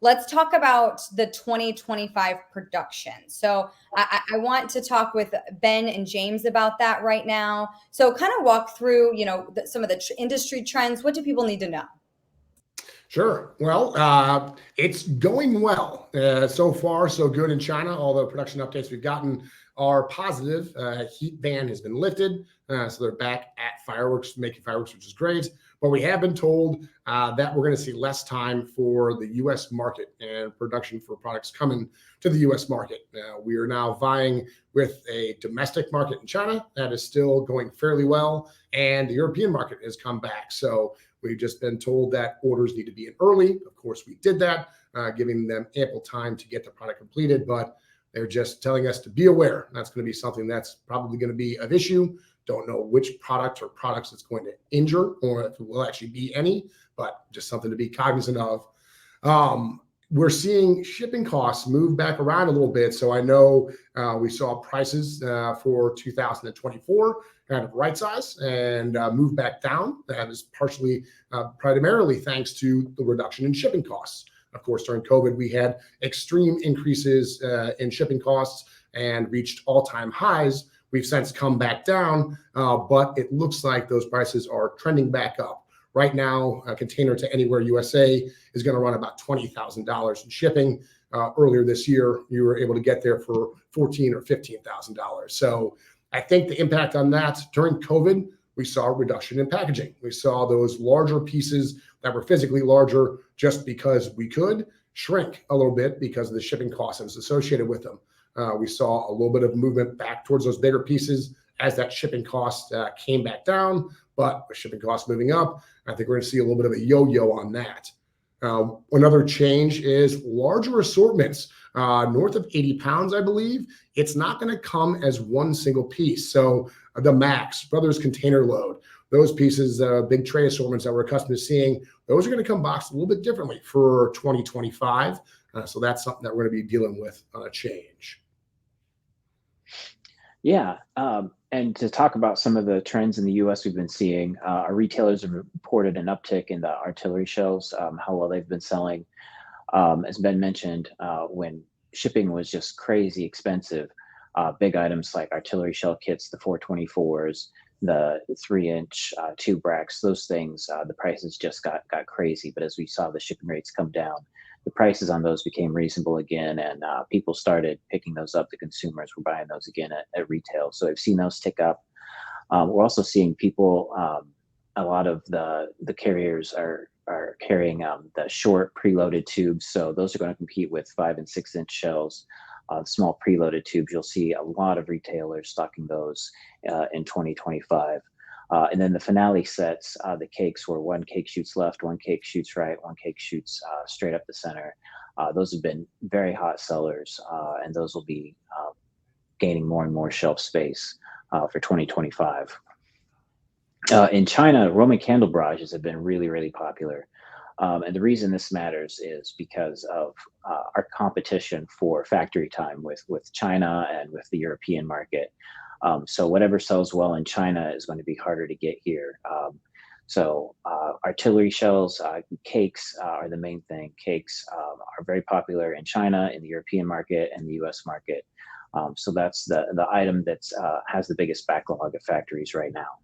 let's talk about the 2025 production. So I want to talk with Ben and James about that right now. So kind of walk through, some of the industry trends. What do people need to know? Sure. Well, it's going well. So far, so good in China. All the production updates we've gotten are positive. Heat ban has been lifted, so they're back at fireworks, making fireworks, which is great. But we have been told that we're going to see less time for the U.S. market and production for products coming to the U.S. market. We are now vying with a domestic market in China that is still going fairly well, and the European market has come back. So we've just been told that orders need to be in early. Of course, we did that, giving them ample time to get the product completed, but they're just telling us to be aware. That's going to be something that's probably going to be of issue. Don't know which product or products it's going to injure or if it will actually be any, but just something to be cognizant of. We're seeing shipping costs move back around a little bit. So I know we saw prices for 2024 kind of right size and move back down. That is partially, primarily thanks to the reduction in shipping costs. Of course, during COVID, we had extreme increases in shipping costs and reached all-time highs. We've since come back down, but it looks like those prices are trending back up. Right now, a container to Anywhere USA is going to run about $20,000 in shipping. Earlier this year, you were able to get there for $14,000 or $15,000. So I think the impact on that during COVID, we saw a reduction in packaging. We saw those larger pieces that were physically larger just because we could shrink a little bit because of the shipping costs that was associated with them. We saw a little bit of movement back towards those bigger pieces as that shipping cost came back down, but with shipping costs moving up, I think we're going to see a little bit of a yo-yo on that. Another change is larger assortments, north of 80 pounds, I believe. It's not going to come as one single piece. So the Max, Brothers Container Load, those pieces, big tray assortments that we're accustomed to seeing, those are going to come boxed a little bit differently for 2025. So that's something that we're going to be dealing with on a change. Yeah. And to talk about some of the trends in the US we've been seeing, our retailers have reported an uptick in the artillery shells, how well they've been selling. As Ben mentioned, when shipping was just crazy expensive, big items like artillery shell kits, the 424s, the 3-inch tube racks, those things, the prices just got crazy. But as we saw the shipping rates come down, the prices on those became reasonable again, and people started picking those up. The consumers were buying those again at retail. So I've seen those tick up. We're also seeing people, a lot of the carriers are carrying the short preloaded tubes. So those are going to compete with 5 and 6-inch shells. Small preloaded tubes, you'll see a lot of retailers stocking those in 2025. And then the finale sets, the cakes where one cake shoots left, one cake shoots right, one cake shoots straight up the center. Those have been very hot sellers, and those will be gaining more and more shelf space for 2025. In China, Roman candle barrages have been really, really popular. And the reason this matters is because of our competition for factory time with China and with the European market. So whatever sells well in China is going to be harder to get here. So artillery shells, cakes are the main thing. Cakes are very popular in China, in the European market, and the US market. So that's the item that has the biggest backlog of factories right now.